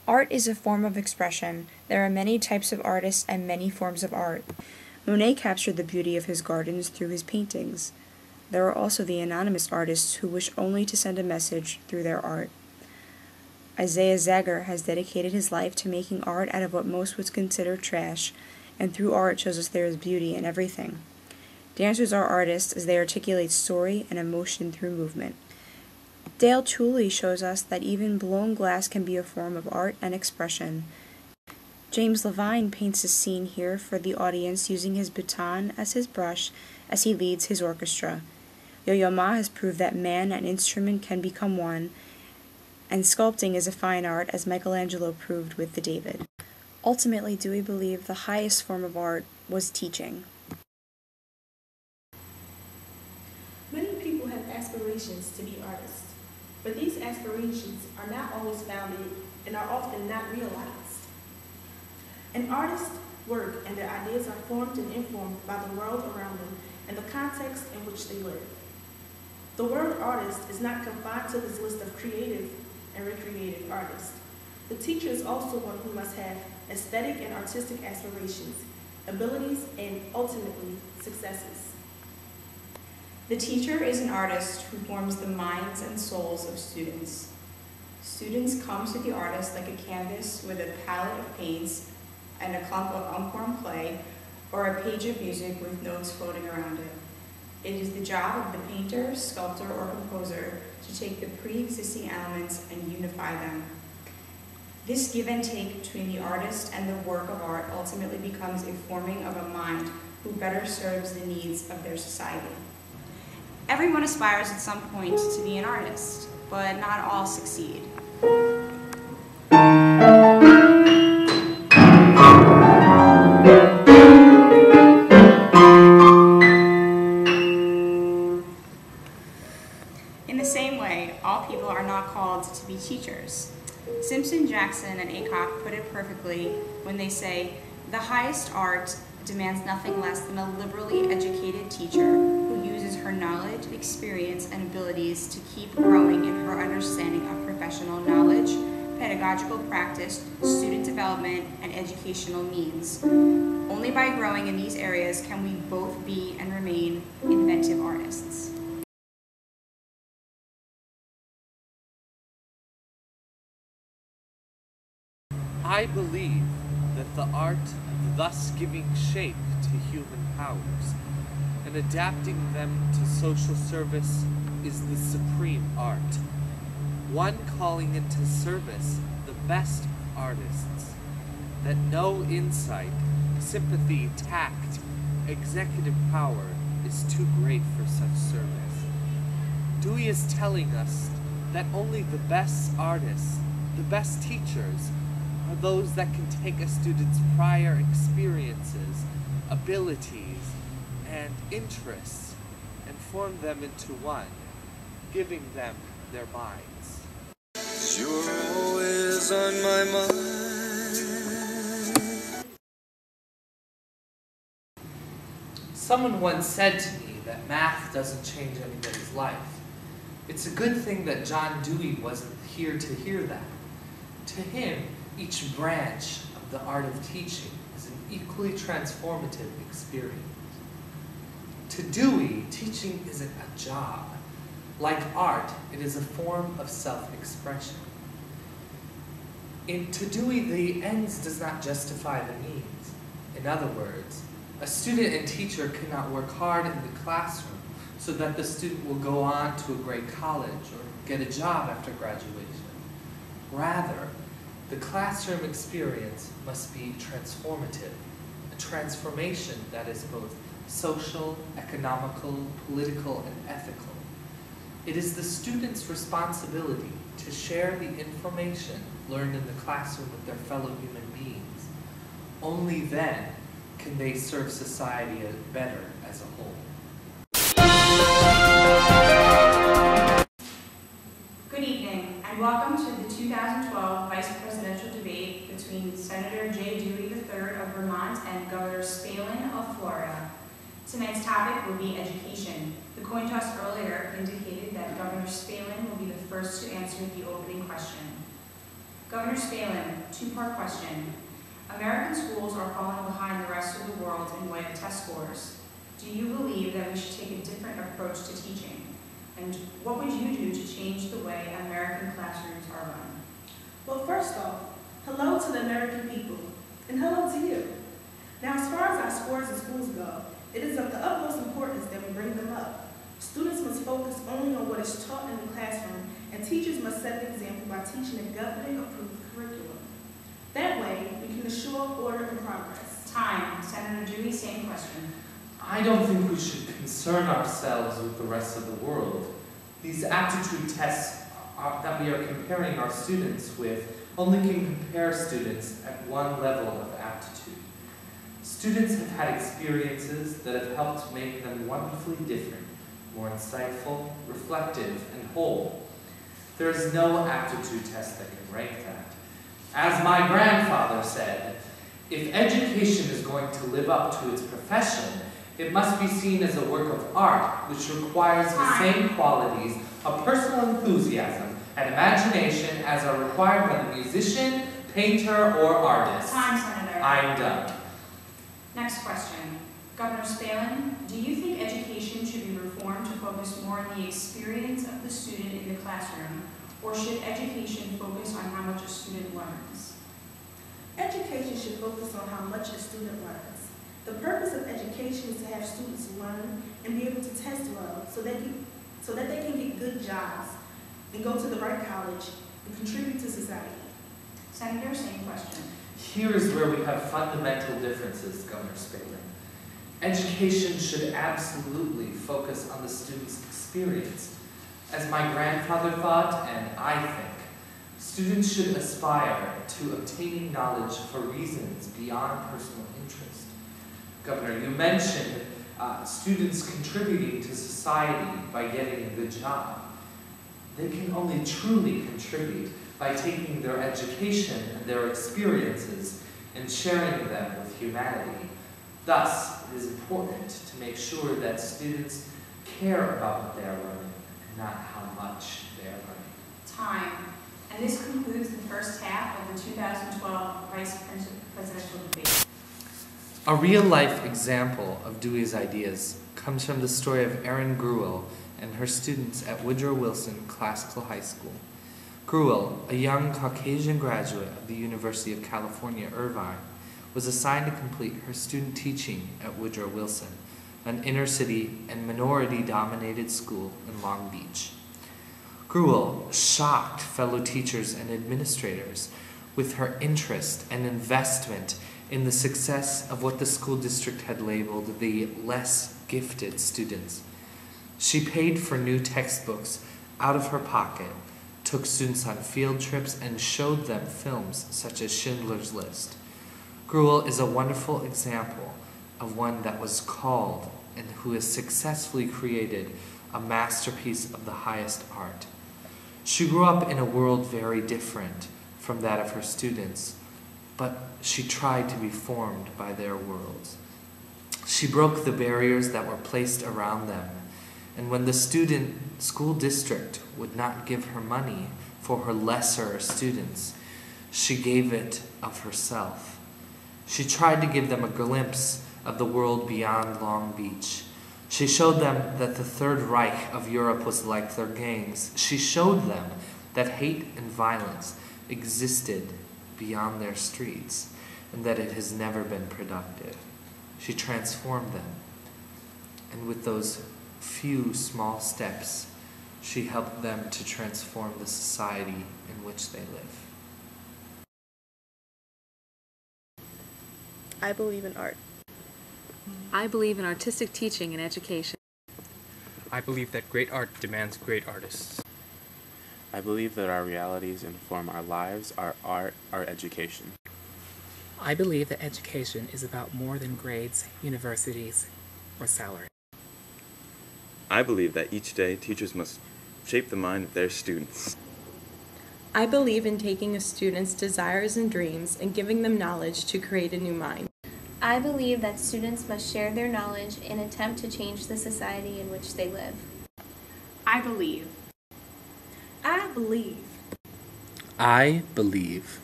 Art is a form of expression. There are many types of artists and many forms of art. Monet captured the beauty of his gardens through his paintings. There are also the anonymous artists who wish only to send a message through their art. Isaiah Zagar has dedicated his life to making art out of what most would consider trash, and through art shows us there is beauty in everything. Dancers are artists as they articulate story and emotion through movement. Dale Tooley shows us that even blown glass can be a form of art and expression. James Levine paints a scene here for the audience using his baton as his brush as he leads his orchestra. Yo-Yo Ma has proved that man and instrument can become one, and sculpting is a fine art as Michelangelo proved with the David. Ultimately, Dewey believed the highest form of art was teaching. Many people have aspirations to be artists, but these aspirations are not always founded and are often not realized. An artist's work and their ideas are formed and informed by the world around them and the context in which they live. The word artist is not confined to this list of creative and recreative artists. The teacher is also one who must have aesthetic and artistic aspirations, abilities, and ultimately successes. The teacher is an artist who forms the minds and souls of students. Students come to the artist like a canvas with a palette of paints and a clump of unformed clay, or a page of music with notes floating around it. It is the job of the painter, sculptor, or composer to take the pre-existing elements and unify them. This give and take between the artist and the work of art ultimately becomes a forming of a mind who better serves the needs of their society. Everyone aspires at some point to be an artist, but not all succeed. In the same way, all people are not called to be teachers. Simpson, Jackson, and Aycock put it perfectly when they say, "The highest art demands nothing less than a liberally educated teacher who uses her knowledge, experience, and abilities to keep growing in her understanding of professional knowledge, pedagogical practice, student development, and educational means. Only by growing in these areas can we both be and remain inventive artists." I believe that the art of thus giving shape to human powers and adapting them to social service is the supreme art, one calling into service the best artists, that no insight, sympathy, tact, executive power is too great for such service. Dewey is telling us that only the best artists, the best teachers, are those that can take a student's prior experiences, abilities, and interests and form them into one, giving them their minds. You're always on my mind. Someone once said to me that math doesn't change anybody's life. It's a good thing that John Dewey wasn't here to hear that. To him, each branch of the art of teaching is an equally transformative experience. To Dewey, teaching isn't a job. Like art, it is a form of self-expression. To Dewey, the ends does not justify the means. In other words, a student and teacher cannot work hard in the classroom so that the student will go on to a great college or get a job after graduation. Rather, the classroom experience must be transformative, a transformation that is both social, economical, political, and ethical. It is the student's responsibility to share the information learned in the classroom with their fellow human beings. Only then can they serve society better as a whole. Good evening, and welcome to the 2012 Vice Presidential Debate between Senator J. Dewey III of Vermont and Governor Spalin of Florida. Tonight's topic will be education. The coin toss earlier indicated that Governor Spalin will be the first to answer the opening question. Governor Spalin, two-part question. American schools are falling behind the rest of the world in way of test scores. Do you believe that we should take a different approach to teaching? And what would you do to change the way American classrooms are run? Well, first off, hello to the American people, and hello to you. Now, as far as our scores in schools go, it is of the utmost importance that we bring them up. Students must focus only on what is taught in the classroom, and teachers must set the example by teaching a government-approved curriculum. That way, we can assure order and progress. Time. Senator Dewey, same question. I don't think we should concern ourselves with the rest of the world. These aptitude tests that we are comparing our students with only can compare students at one level of aptitude. Students have had experiences that have helped make them wonderfully different, more insightful, reflective, and whole. There is no aptitude test that can rank that. As my grandfather said, if education is going to live up to its profession, it must be seen as a work of art, which requires the same qualities of personal enthusiasm and imagination as are required by the musician, painter, or artist. Time, Senator. I'm done. Next question. Governor Spalin, do you think education should be reformed to focus more on the experience of the student in the classroom, or should education focus on how much a student learns? Education should focus on how much a student learns. The purpose of education is to have students learn and be able to test well so that they can get good jobs and go to the right college and contribute to society. Senator, same question. Here is where we have fundamental differences, Governor Spalin. Education should absolutely focus on the student's experience. As my grandfather thought, and I think, students should aspire to obtaining knowledge for reasons beyond personal interest. Governor, you mentioned students contributing to society by getting a good job. They can only truly contribute by taking their education and their experiences and sharing them with humanity. Thus, it is important to make sure that students care about what they are learning and not how much they are learning. Time. And this concludes the first half of the 2012 Vice Presidential debate. A real-life example of Dewey's ideas comes from the story of Erin Gruel and her students at Woodrow Wilson Classical High School. Gruel, a young Caucasian graduate of the University of California, Irvine, was assigned to complete her student teaching at Woodrow Wilson, an inner-city and minority-dominated school in Long Beach. Gruel shocked fellow teachers and administrators with her interest and investment in the success of what the school district had labeled the less gifted students. She paid for new textbooks out of her pocket, took students on field trips, and showed them films such as Schindler's List. Gruel is a wonderful example of one that was called and who has successfully created a masterpiece of the highest art. She grew up in a world very different from that of her students, but she tried to be formed by their worlds. She broke the barriers that were placed around them, and when the school district would not give her money for her lesser students, she gave it of herself. She tried to give them a glimpse of the world beyond Long Beach. She showed them that the Third Reich of Europe was like their gangs. She showed them that hate and violence existed beyond their streets, and that it has never been productive. She transformed them, and with those few small steps, she helped them to transform the society in which they live. I believe in art. I believe in artistic teaching and education. I believe that great art demands great artists. I believe that our realities inform our lives, our art, our education. I believe that education is about more than grades, universities, or salary. I believe that each day teachers must shape the mind of their students. I believe in taking a student's desires and dreams and giving them knowledge to create a new mind. I believe that students must share their knowledge and attempt to change the society in which they live. I believe. I believe. I believe